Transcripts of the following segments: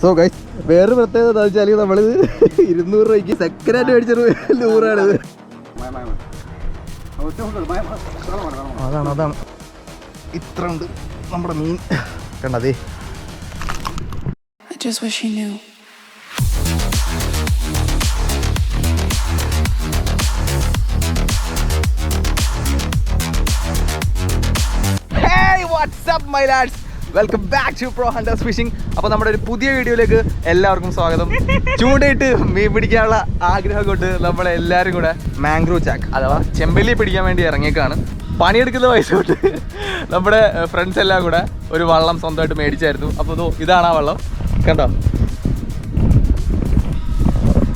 So guys വേറൊരു പ്രത്യേകത എന്താ വെച്ചാൽ നമ്മള് 200 രൂപയ്ക്ക് സെക്കൻഡ് ഹാൻഡ് മേടിച്ചൊരു ലൂറാണിത്. അതാണ് ഇത്ര ഉണ്ട് നമ്മുടെ മീൻ കണ്ടതേ. Welcome back to pro hunters fishing. അപ്പോൾ നമ്മുടെ ഒരു പുതിയ വീഡിയോയിലേക്ക് എല്ലാവർക്കും സ്വാഗതം. ചൂണ്ടയിട്ട് മീൻ പിടിക്കാനുള്ള ആഗ്രഹം കൊണ്ട് നമ്മളെല്ലാവരും കൂടെ മാംഗ്രൂവ് ചാക്ക് അഥവാ ചെമ്പല്ലി പിടിക്കാൻ വേണ്ടി ഇറങ്ങിയേക്കാണ്. പണിയെടുക്കുന്ന പൈസ തൊട്ട് നമ്മുടെ ഫ്രണ്ട്സ് എല്ലാം കൂടെ ഒരു വള്ളം സ്വന്തമായിട്ട് മേടിച്ചായിരുന്നു. അപ്പോൾ ഇതാണ് ആ വള്ളം കണ്ടോ.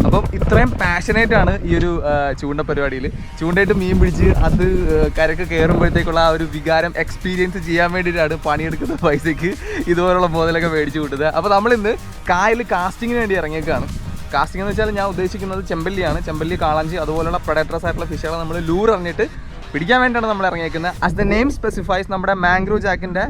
അപ്പം ഇത്രയും പാഷനേറ്റ് ആണ് ഈ ഒരു ചൂണ്ട പരിപാടിയിൽ. ചൂണ്ടയിട്ട് മീൻ പിടിച്ച് അത് കരക്ക് കയറുമ്പോഴത്തേക്കുള്ള ആ ഒരു വികാരം എക്സ്പീരിയൻസ് ചെയ്യാൻ വേണ്ടിയിട്ടാണ് പണിയെടുക്കുന്ന പൈസയ്ക്ക് ഇതുപോലുള്ള മുതലൊക്കെ മേടിച്ച് കൂട്ടുന്നത്. അപ്പോൾ നമ്മളിന്ന് കായൽ കാസ്റ്റിങ്ങിന് വേണ്ടി ഇറങ്ങിയേക്കാണ്. കാസ്റ്റിംഗ് എന്ന് വെച്ചാൽ ഞാൻ ഉദ്ദേശിക്കുന്നത് ചെമ്പല്ലിയാണ്. ചെമ്പല്ലി, കാളാഞ്ചി അതുപോലുള്ള പ്രൊഡക്ടറസ് ആയിട്ടുള്ള ഫിഷുകളെ നമ്മൾ ലൂർ എറിഞ്ഞിട്ട് പിടിക്കാൻ വേണ്ടിയാണ് നമ്മൾ ഇറങ്ങിയേക്കുന്നത്. ആസ് ദ നെയിം സ്പെസിഫൈസ് നമ്മുടെ മാംഗ്രൂവ് ജാക്കിൻ്റെ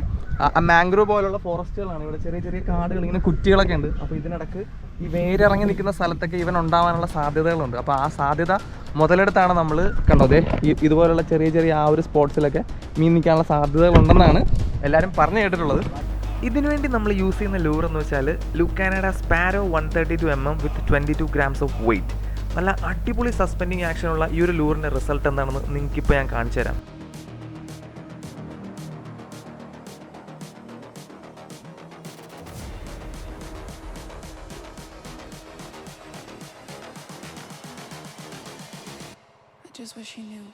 മാംഗ്രൂവ് പോലുള്ള ഫോറസ്റ്റുകളാണ്. ഇവിടെ ചെറിയ ചെറിയ കാടുകൾ, ഇങ്ങനെ കുറ്റികളൊക്കെ ഉണ്ട്. അപ്പോൾ ഇതിനിടക്ക് ഈ വേരിറങ്ങി നിൽക്കുന്ന സ്ഥലത്തൊക്കെ ഇവൻ ഉണ്ടാവാനുള്ള സാധ്യതകളുണ്ട്. അപ്പോൾ ആ സാധ്യത മുതലെടുത്താണ് നമ്മൾ കണ്ടതേ ഇതുപോലുള്ള ചെറിയ ചെറിയ ആ ഒരു സ്പോട്ട്സിലൊക്കെ മീൻ നിൽക്കാനുള്ള സാധ്യതകളുണ്ടെന്നാണ് എല്ലാവരും പറഞ്ഞു കേട്ടിട്ടുള്ളത്. ഇതിനുവേണ്ടി നമ്മൾ യൂസ് ചെയ്യുന്ന ലൂർ എന്ന് വെച്ചാൽ ലുക്കാനഡ sparrow 132 mm with 22 grams of weight. നല്ല അടിപൊളി സസ്പെൻഡിങ് ആക്ഷനുള്ള ഈ ഒരു ലൂറിൻ്റെ റിസൾട്ട് എന്താണെന്ന് നിങ്ങൾക്കിപ്പോൾ ഞാൻ കാണിച്ചു തരാം. Just what she knew.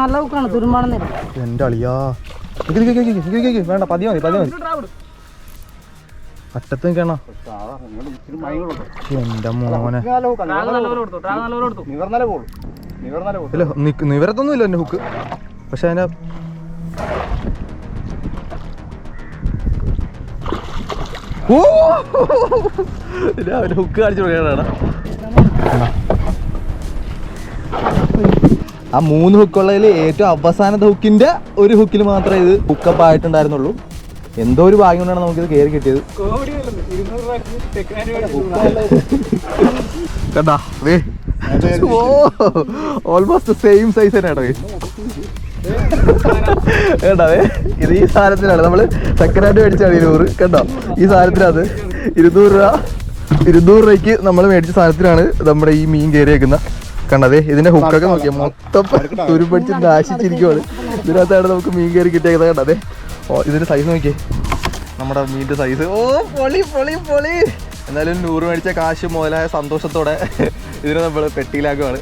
നല്ല ഉക്കാണ് തുരുമ്പാണെന്ന്. എന്റെ അളിയാ വേണ്ട, പതിയെ മതി. അറ്റത്ത് നിൽക്കണോ എന്റെ മോനെ. നിവരത്തൊന്നും ഇല്ല എന്റെ ഹുക്ക്. പക്ഷെ അതിന്റെ ഹുക്ക് കാണിച്ചു കൊടുക്കണ ആ 3 ഹുക്കുള്ളതിൽ ഏറ്റവും അവസാനത്തെ ഹുക്കിന്റെ ഒരു ഹുക്കിൽ മാത്രമേ ഇത് ഹുക്കപ്പ് ആയിട്ടുണ്ടായിരുന്നുള്ളൂ. എന്തോ ഒരു ഭാഗ്യം കൊണ്ടാണ് നമുക്കിത് കയറി കിട്ടിയത്. കണ്ടാ ഓൾമോസ്റ്റ് സെയിം സൈസ് തന്നെയാണോ കേട്ടാവേ. ഇത് ഈ സാധനത്തിലാണ് നമ്മൾ സെക്കൻഡ് ഹാൻഡ് മേടിച്ചാണ് 100. കണ്ടോ ഈ സാധനത്തിനകത്ത് 200 രൂപയ്ക്ക് നമ്മൾ മേടിച്ച സാധനത്തിനാണ് നമ്മുടെ ഈ മീൻ കയറിയേക്കുന്ന. കണ്ടതേ ഇതിന്റെ ഹുക്കൊക്കെ നോക്കിയാൽ മൊത്തം തുരുമ്പടിച്ച് നാശിച്ചിരിക്കുവാണ്. ഇതിനകത്താണ് നമുക്ക് മീൻ കയറി കിട്ടിയേക്കുന്നത്. കണ്ടതേ ഇതിന്റെ സൈസ് നോക്കിയേ, നമ്മുടെ മീനിന്റെ സൈസ്. പൊളി. എന്നാലും 100 മേടിച്ച കാശ് മുതലായ സന്തോഷത്തോടെ ഇതിനെ നമ്മൾ പെട്ടിയിലാക്കുവാണ്.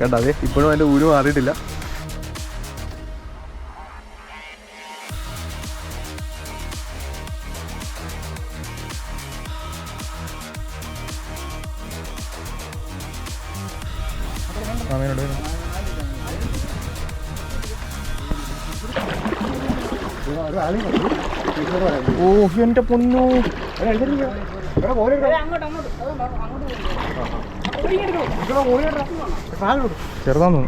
കണ്ടതേ ഇപ്പോഴും അതിന്റെ ഊര് മാറിയിട്ടില്ല. ഓ എന്റെ പൊന്നു, ചെറുതാന്ന്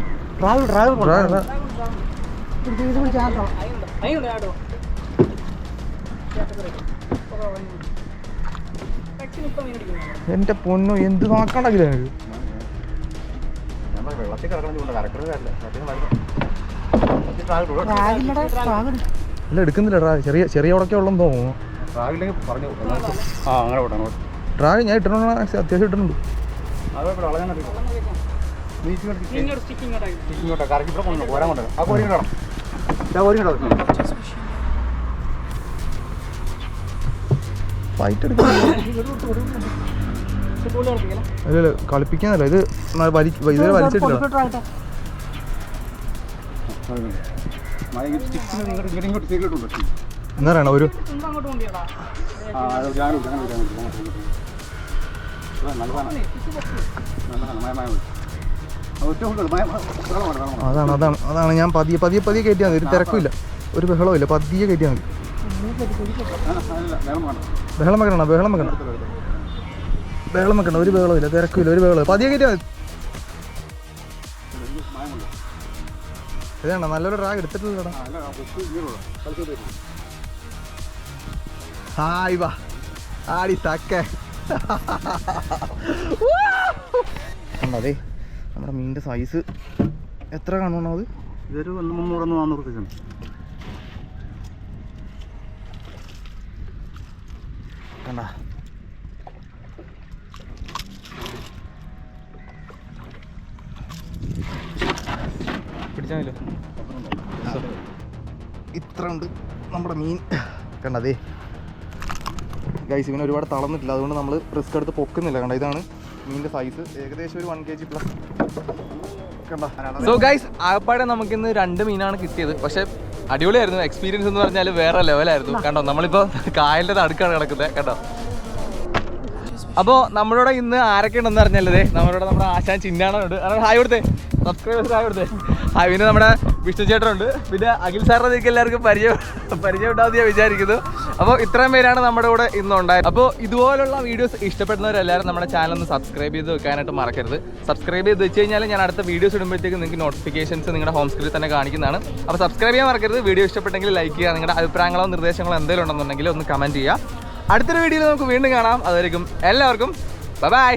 എന്റെ പൊന്നു. എന്ത് നോക്കണ്ടെങ്കിലേ അല്ല എടുക്കുന്നില്ല. ചെറിയ ഉടക്കെ ഉള്ളെന്ന് തോന്നുന്നു. ട്രാഗ് ഞാൻ ഇട്ടിട്ടുണ്ട്, അത്യാവശ്യം ഇട്ടിട്ടുണ്ട്. I just wish you knew. Fight എടുക്കില്ല, കളിപ്പിക്കാനല്ല ഇത് ഇതുവരെ വലിച്ചിട്ടില്ല. എന്താ പറയണ ഒരു അതാണ് അതാണ് അതാണ് ഞാൻ പതിയെ പതിയെ പതിയെ കയറ്റിയാൽ മതി. ഒരു തിരക്കില്ല, ഒരു ബഹളവും ഇല്ല, പതിയെ കയറ്റിയാൽ മതി. ബഹളം വെക്കണ, ബഹളം വെക്കണ, ബഹളം വെക്കണ്ട, ഒരു ബഹളവും ഇല്ല, തിരക്കില്ല, ഒരു ബഹളം, പതിയെ കയറ്റിയാൽ മതി. ഇതാണ് നല്ലൊരു ഡ്രാഗ് എടുത്തിട്ടില്ലടാ. ഹായ് വാ ആടി തക്കേ. അതെ നമ്മുടെ മീനിൻ്റെ സൈസ് എത്ര കാണുമോ അത്? ഇതൊരു 300-400 കണ്ട പിടിച്ചാലോ, ഇത്ര ഉണ്ട് നമ്മുടെ മീൻ. കണ്ടതേ ഗൈസ്, ഇവന് ഒരുപാട് തളർന്നിട്ടില്ല, അതുകൊണ്ട് നമ്മൾ റിസ്ക് എടുത്ത് പൊക്കുന്നില്ല. കണ്ട ഇതാണ് മീനിൻ്റെ സൈസ്, ഏകദേശം ഒരു 1 kg പ്ലസ്. കണ്ട സോ ഗൈസ്, ആകപ്പാടെ നമുക്കിന്ന് 2 മീനാണ് കിട്ടിയത്. പക്ഷെ അടിപൊളിയായിരുന്നു. എക്സ്പീരിയൻസ് എന്ന് പറഞ്ഞാൽ വേറെ ലെവലായിരുന്നു. കണ്ടോ നമ്മളിപ്പോൾ കായലിൻ്റെ നടുക്കാണ് കിടക്കുന്നത്. കണ്ടോ, അപ്പോൾ നമ്മളോട് ഇന്ന് ആരൊക്കെ ഉണ്ടെന്ന് പറഞ്ഞല്ലേ, നമ്മളോട് നമ്മുടെ ആശാൻ ചിന്നാണുണ്ട്. ഹായ് കൊടുത്തേ, സബ്സ്ക്രൈബേഴ്സ് ഹായ് കൊടുത്തേ. ഹായ്, പിന്നെ നമ്മുടെ വിഷ്ണു ചേട്ടനുണ്ട്, പിന്നെ അഖിൽ സാറിനെ നിങ്ങൾക്ക് എല്ലാവർക്കും പരിചയമുണ്ടാകുമെന്ന് ഞാൻ വിചാരിക്കുന്നു. അപ്പോൾ ഇത്രയും പേരാണ് നമ്മുടെ കൂടെ ഇന്നുണ്ടായത്. അപ്പോൾ ഇതുപോലുള്ള വീഡിയോസ് ഇഷ്ടപ്പെടുന്നവരെല്ലാവരും നമ്മുടെ ചാനൽ ഒന്ന് സബ്സ്ക്രൈബ് ചെയ്ത് വെക്കാനായിട്ട് മറക്കരുത്. സബ്സ്ക്രൈബ് ചെയ്ത് വെച്ച് കഴിഞ്ഞാൽ ഞാൻ അടുത്ത വീഡിയോസ് ഇടുമ്പോഴത്തേക്ക് നിങ്ങൾക്ക് നോട്ടിഫിക്കേഷൻസ് നിങ്ങളുടെ ഹോം സ്ക്രീനിൽ തന്നെ കാണിക്കുന്നതാണ്. അപ്പോൾ സബ്സ്ക്രൈബ് ചെയ്യാൻ മറക്കരുത്. വീഡിയോ ഇഷ്ടപ്പെട്ടെങ്കിൽ ലൈക്ക് ചെയ്യുക. നിങ്ങളുടെ അഭിപ്രായങ്ങളോ നിർദ്ദേശങ്ങളോ എന്തെങ്കിലും ഉണ്ടെന്നുണ്ടെങ്കിൽ ഒന്ന് കമൻറ്റ് ചെയ്യുക. അടുത്തൊരു വീഡിയോയിൽ നമുക്ക് വീണ്ടും കാണാം. അതുവരെയും എല്ലാവർക്കും ബൈ ബൈ.